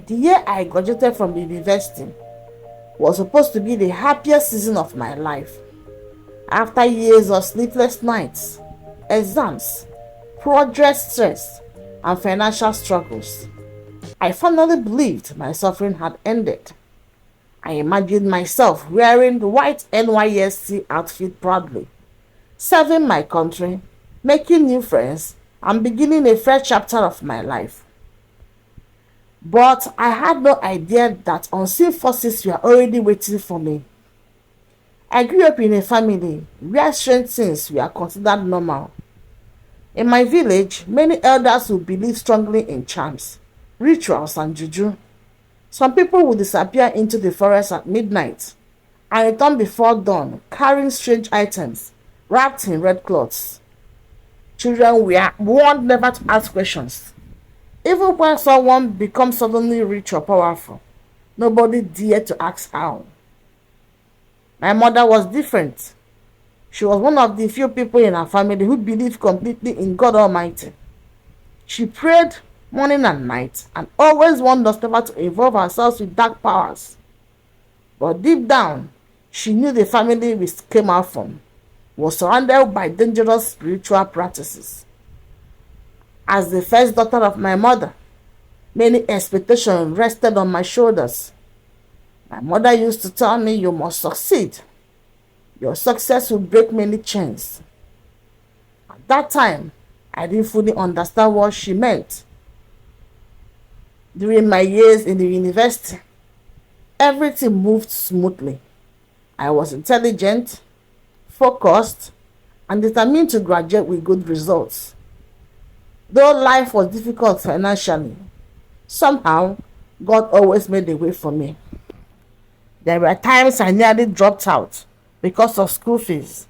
The year I graduated from university was supposed to be the happiest season of my life. After years of sleepless nights, exams, project stress, and financial struggles, I finally believed my suffering had ended. I imagined myself wearing the white Nysc outfit proudly, serving my country, making new friends, and beginning a fresh chapter of my life. But I had no idea that unseen forces were already waiting for me. I grew up in a family where strange things were considered normal. In my village, many elders would believe strongly in charms, rituals, and juju. Some people would disappear into the forest at midnight and return before dawn carrying strange items wrapped in red cloths. Children were warned never to ask questions. Even when someone becomes suddenly rich or powerful, nobody dared to ask how. My mother was different. She was one of the few people in her family who believed completely in God Almighty. She prayed morning and night and always warned us never to involve ourselves with dark powers. But deep down, she knew the family we came out from was surrounded by dangerous spiritual practices. As the first daughter of my mother, many expectations rested on my shoulders. My mother used to tell me, "You must succeed. Your success will break many chains." At that time, I didn't fully understand what she meant. During my years in the university, everything moved smoothly. I was intelligent, focused, and determined to graduate with good results. Though life was difficult financially, somehow God always made a way for me. There were times I nearly dropped out because of school fees,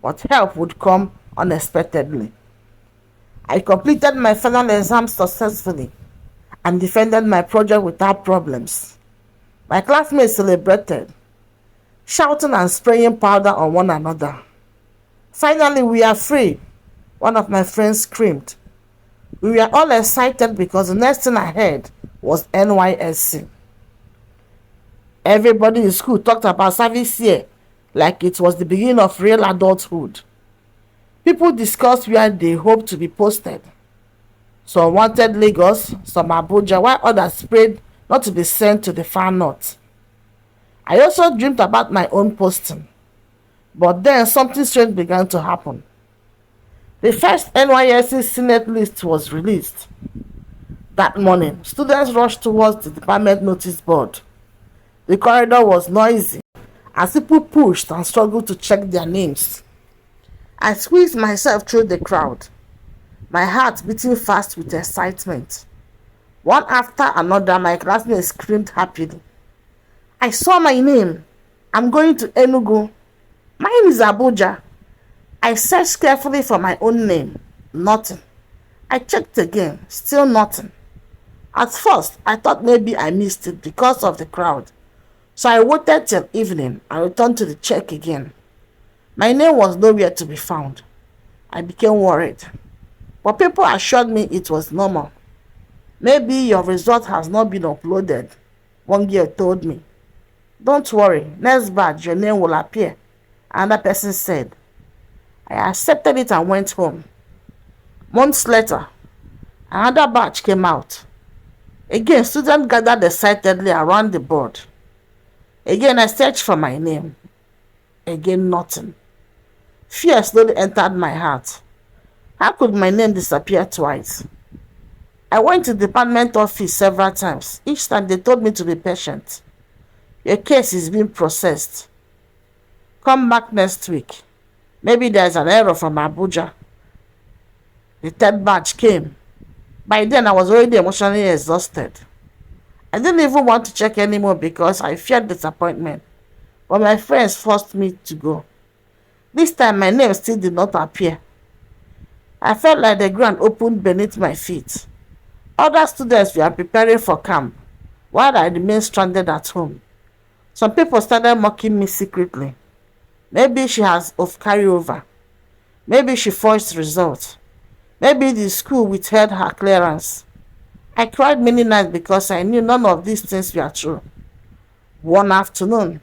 but help would come unexpectedly. I completed my final exam successfully and defended my project without problems. My classmates celebrated, shouting and spraying powder on one another. "Finally, we are free," one of my friends screamed. We were all excited because the next thing I heard was NYSC. Everybody in school talked about service year like it was the beginning of real adulthood. People discussed where they hoped to be posted. Some wanted Lagos, some Abuja, while others prayed not to be sent to the far north. I also dreamed about my own posting. But then something strange began to happen. The first NYSC Senate list was released. That morning, students rushed towards the department notice board. The corridor was noisy as people pushed and struggled to check their names. I squeezed myself through the crowd, my heart beating fast with excitement. One after another, my classmates screamed happily. "I saw my name. I'm going to Enugu. Mine is Abuja." I searched carefully for my own name. Nothing. I checked again. Still nothing. At first, I thought maybe I missed it because of the crowd. So I waited till evening and returned to the check again. My name was nowhere to be found. I became worried. But people assured me it was normal. "Maybe your result has not been uploaded," one girl told me. "Don't worry, next batch your name will appear," another person said. I accepted it and went home. Months later, another batch came out. Again, students gathered excitedly around the board. Again, I searched for my name. Again, nothing. Fear slowly entered my heart. How could my name disappear twice? I went to the department office several times. Each time they told me to be patient. "Your case is being processed. Come back next week. Maybe there's an error from Abuja." The third batch came. By then, I was already emotionally exhausted. I didn't even want to check anymore because I feared disappointment. But my friends forced me to go. This time, my name still did not appear. I felt like the ground opened beneath my feet. Other students were preparing for camp, while I remained stranded at home. Some people started mocking me secretly. Maybe she has of carryover. Maybe she forged results. Maybe the school withheld her clearance. I cried many nights because I knew none of these things were true. One afternoon,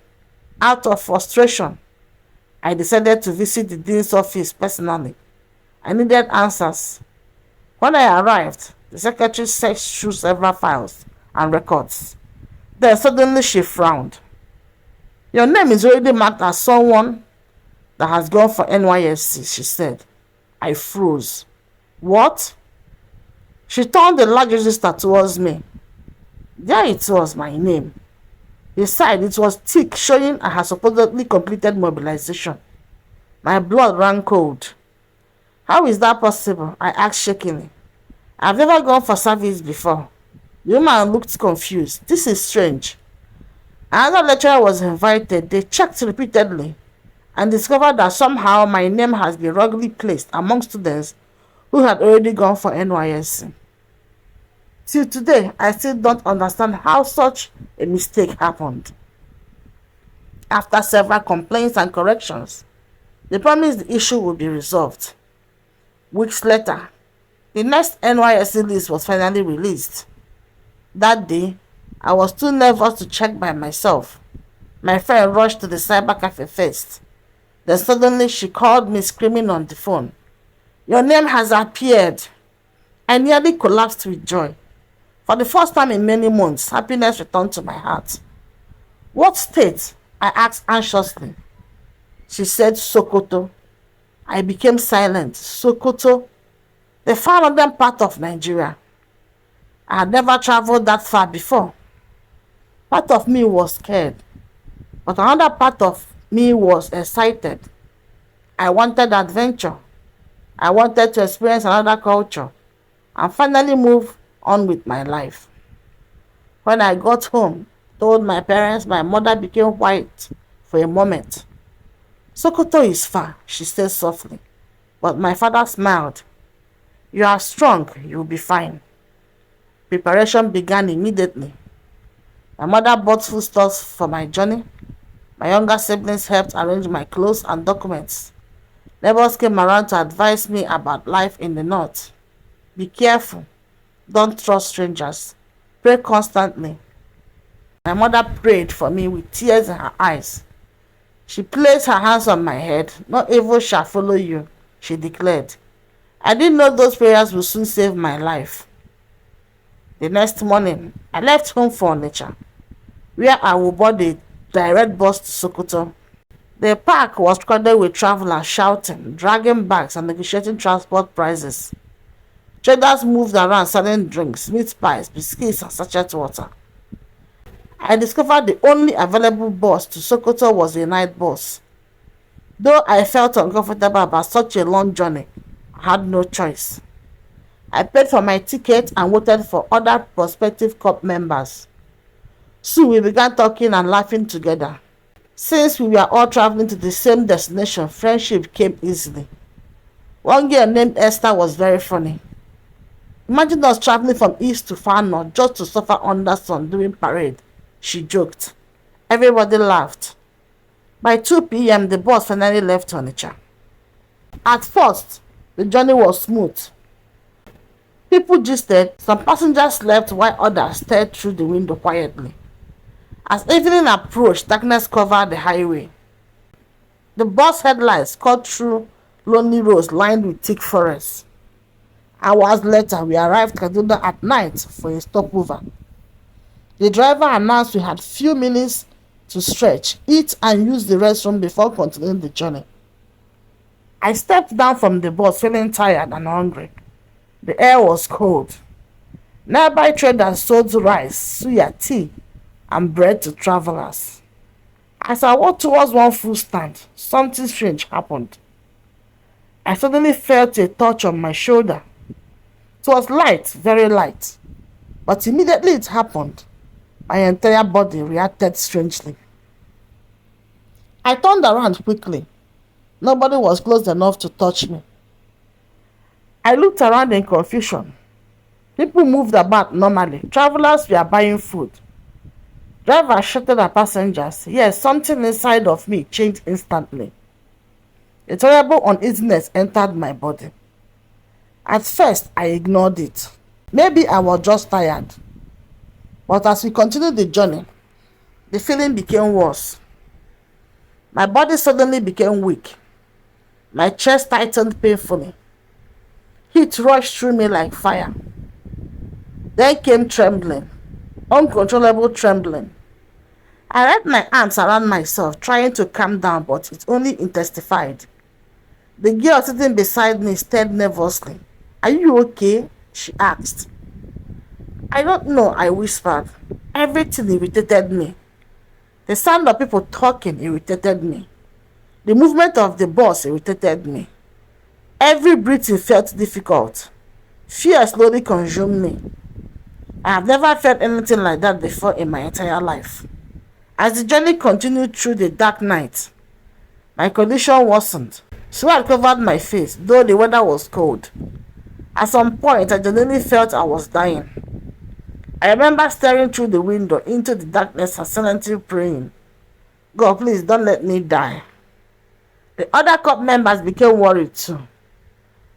out of frustration, I decided to visit the dean's office personally. I needed answers. When I arrived, the secretary searched through several files and records. Then suddenly she frowned. Your name is already marked as someone that has gone for Nysc, she said. I froze. What? She turned the large register towards me. There it was, my name. Beside it was thick, showing I had supposedly completed mobilization. My blood ran cold. How is that possible? I asked shakingly. I've never gone for service before. The woman looked confused. This is strange. Another lecturer was invited. They checked repeatedly and discovered that somehow my name has been wrongly placed among students who had already gone for Nysc. Till today, I still don't understand how such a mistake happened. After several complaints and corrections, they promised the issue would be resolved. Weeks later, the next Nysc list was finally released. That day, I was too nervous to check by myself. My friend rushed to the cyber cafe first. Then suddenly she called me screaming on the phone. Your name has appeared. I nearly collapsed with joy. For the first time in many months, happiness returned to my heart. What state? I asked anxiously. She said Sokoto. I became silent. Sokoto? The far northern part of Nigeria. I had never traveled that far before. Part of me was scared, but another part of me was excited. I wanted adventure. I wanted to experience another culture and finally move on with my life. When I got home, told my parents, my mother became white for a moment. Sokoto is far, she said softly, but my father smiled. You are strong, you'll be fine. Preparation began immediately. My mother bought foodstuffs for my journey. My younger siblings helped arrange my clothes and documents. Neighbors came around to advise me about life in the north. Be careful. Don't trust strangers. Pray constantly. My mother prayed for me with tears in her eyes. She placed her hands on my head. No evil shall follow you, she declared. I didn't know those prayers would soon save my life. The next morning, I left home for Onitsha, where I would board a direct bus to Sokoto. The park was crowded with travelers shouting, dragging bags, and negotiating transport prices. Traders moved around selling drinks, meat pies, biscuits, and sachet water. I discovered the only available bus to Sokoto was a night bus. Though I felt uncomfortable about such a long journey, I had no choice. I paid for my ticket and waited for other prospective corps members. Soon we began talking and laughing together. Since we were all traveling to the same destination, friendship came easily. One girl named Esther was very funny. Imagine us traveling from east to far north just to suffer under sun during parade, she joked. Everybody laughed. By 2 p.m. the bus finally left Onitsha. At first, the journey was smooth. People gisted, some passengers slept while others stared through the window quietly. As evening approached, darkness covered the highway. The bus headlights cut through lonely roads lined with thick forests. Hours later, we arrived Kaduna at night for a stopover. The driver announced we had few minutes to stretch, eat, and use the restroom before continuing the journey. I stepped down from the bus feeling tired and hungry. The air was cold. Nearby traders sold rice, suya, tea, and bread to travelers. As I walked towards one food stand, something strange happened. I suddenly felt a touch on my shoulder. It was light, very light, but immediately it happened, my entire body reacted strangely. I turned around quickly. Nobody was close enough to touch me. I looked around in confusion. People moved about normally. Travelers were buying food. Drivers shouted at passengers. Yes, something inside of me changed instantly. A terrible uneasiness entered my body. At first, I ignored it. Maybe I was just tired. But as we continued the journey, the feeling became worse. My body suddenly became weak. My chest tightened painfully. Heat rushed through me like fire. Then came trembling, uncontrollable trembling. I wrapped my arms around myself, trying to calm down, but it only intensified. The girl sitting beside me stared nervously. "Are you okay?" she asked. "I don't know," I whispered. Everything irritated me. The sound of people talking irritated me. The movement of the bus irritated me. Every breathing felt difficult. Fear slowly consumed me. I have never felt anything like that before in my entire life. As the journey continued through the dark night, my condition worsened. Sweat covered my face, though the weather was cold. At some point, I genuinely felt I was dying. I remember staring through the window into the darkness and silently praying, "God, please don't let me die." The other COP members became worried too.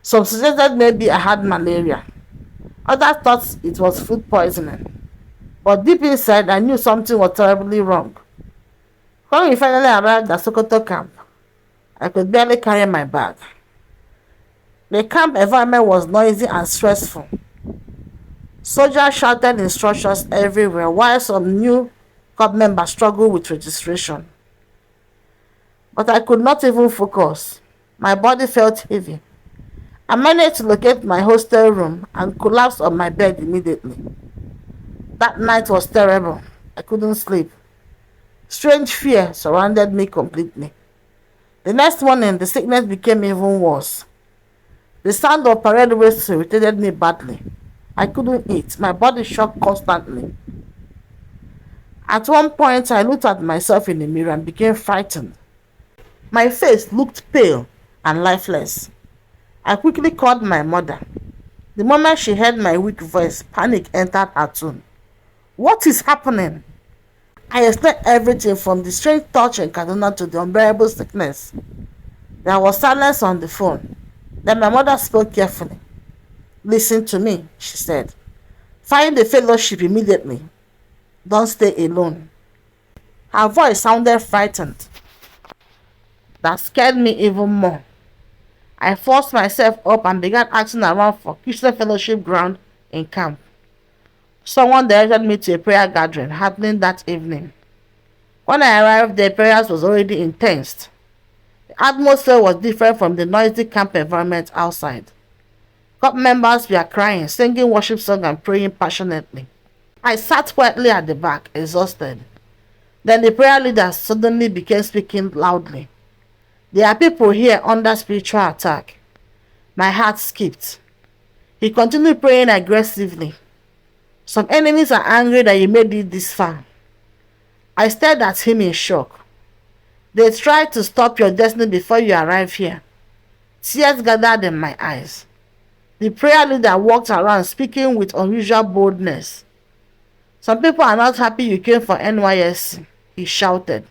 Some suggested maybe I had malaria. Others thought it was food poisoning. But deep inside, I knew something was terribly wrong. When we finally arrived at Sokoto camp, I could barely carry my bag. The camp environment was noisy and stressful. Soldiers shouted instructions everywhere while some new COP members struggled with registration. But I could not even focus. My body felt heavy. I managed to locate my hostel room and collapsed on my bed immediately. That night was terrible. I couldn't sleep. Strange fear surrounded me completely. The next morning, the sickness became even worse. The sound of parade whistles irritated me badly. I couldn't eat. My body shook constantly. At one point, I looked at myself in the mirror and became frightened. My face looked pale and lifeless. I quickly called my mother. The moment she heard my weak voice, panic entered her tone. "What is happening?" I explained everything from the strange touch in Kaduna to the unbearable sickness. There was silence on the phone. Then my mother spoke carefully. "Listen to me," she said. "Find a fellowship immediately. Don't stay alone." Her voice sounded frightened. That scared me even more. I forced myself up and began asking around for Christian fellowship ground in camp. Someone directed me to a prayer gathering happening that evening. When I arrived, the prayers was already intense. The atmosphere was different from the noisy camp environment outside. COP members were crying, singing worship songs and praying passionately. I sat quietly at the back, exhausted. Then the prayer leader suddenly began speaking loudly. "There are people here under spiritual attack." My heart skipped. He continued praying aggressively. "Some enemies are angry that you made it this far." I stared at him in shock. "They tried to stop your destiny before you arrived here." Tears gathered in my eyes. The prayer leader walked around speaking with unusual boldness. "Some people are not happy you came for NYSC," he shouted.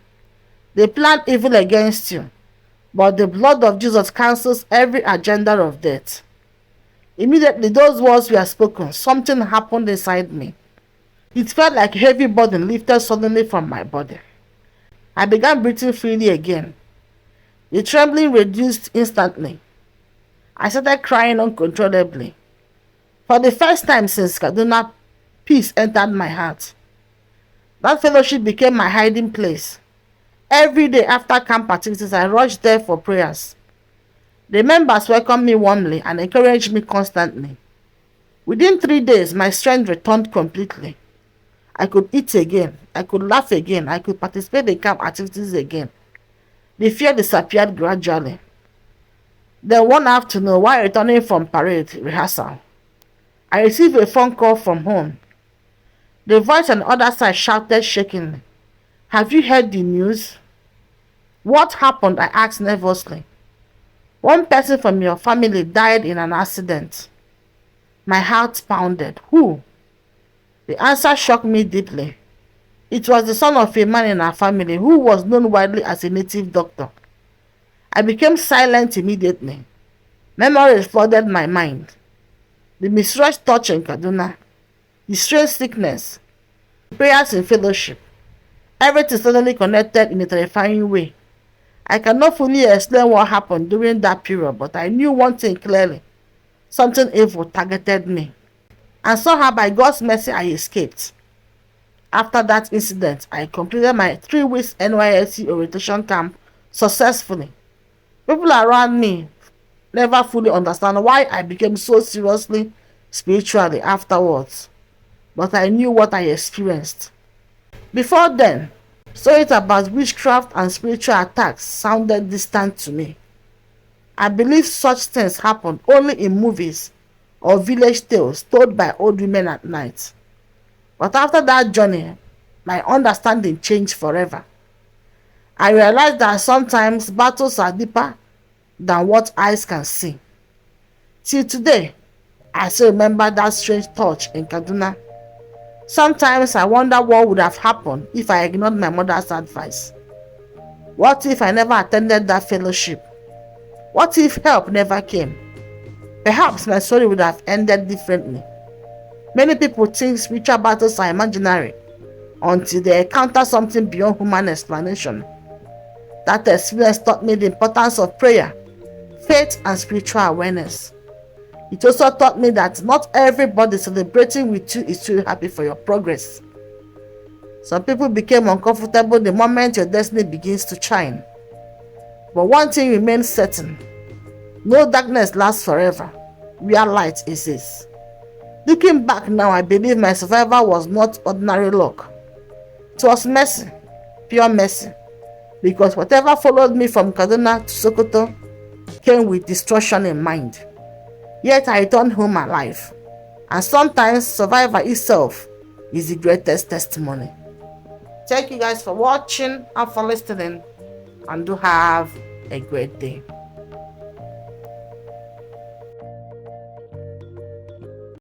"They planned evil against you, but the blood of Jesus cancels every agenda of death." Immediately those words were spoken, something happened inside me. It felt like a heavy burden lifted suddenly from my body. I began breathing freely again. The trembling reduced instantly. I started crying uncontrollably. For the first time since Kaduna, peace entered my heart. That fellowship became my hiding place. Every day after camp activities, I rushed there for prayers. The members welcomed me warmly and encouraged me constantly. Within 3 days, my strength returned completely. I could eat again. I could laugh again. I could participate in camp activities again. The fear disappeared gradually. Then one afternoon, while returning from parade rehearsal, I received a phone call from home. The voice on the other side shouted shakingly, "Have you heard the news?" "What happened?" I asked nervously. "One person from your family died in an accident." My heart pounded. "Who?" The answer shocked me deeply. It was the son of a man in our family who was known widely as a native doctor. I became silent immediately. Memories flooded my mind. the misjudged touch in Kaduna, the strange sickness, prayers in fellowship, everything suddenly connected in a terrifying way. I cannot fully explain what happened during that period, but I knew one thing clearly. Something evil targeted me. And somehow, by God's mercy, I escaped. After that incident, I completed my 3 weeks NYSC orientation camp successfully. People around me never fully understand why I became so seriously spiritually afterwards, but I knew what I experienced. Before then, stories about witchcraft and spiritual attacks sounded distant to me. I believed such things happened only in movies or village tales told by old women at night. But after that journey, my understanding changed forever. I realized that sometimes battles are deeper than what eyes can see. Till today, I still remember that strange touch in Kaduna. Sometimes I wonder what would have happened if I ignored my mother's advice. What if I never attended that fellowship? What if help never came? Perhaps my story would have ended differently. Many people think spiritual battles are imaginary until they encounter something beyond human explanation. That experience taught me the importance of prayer, faith, and spiritual awareness. It also taught me that not everybody celebrating with you is truly happy for your progress. Some people became uncomfortable the moment your destiny begins to shine. But one thing remains certain: no darkness lasts forever, where light exists. Looking back now, I believe my survival was not ordinary luck. It was mercy, pure mercy, because whatever followed me from Kaduna to Sokoto came with destruction in mind. Yet I returned home alive. And sometimes survival itself is the greatest testimony. Thank you guys for watching and for listening, and do have a great day.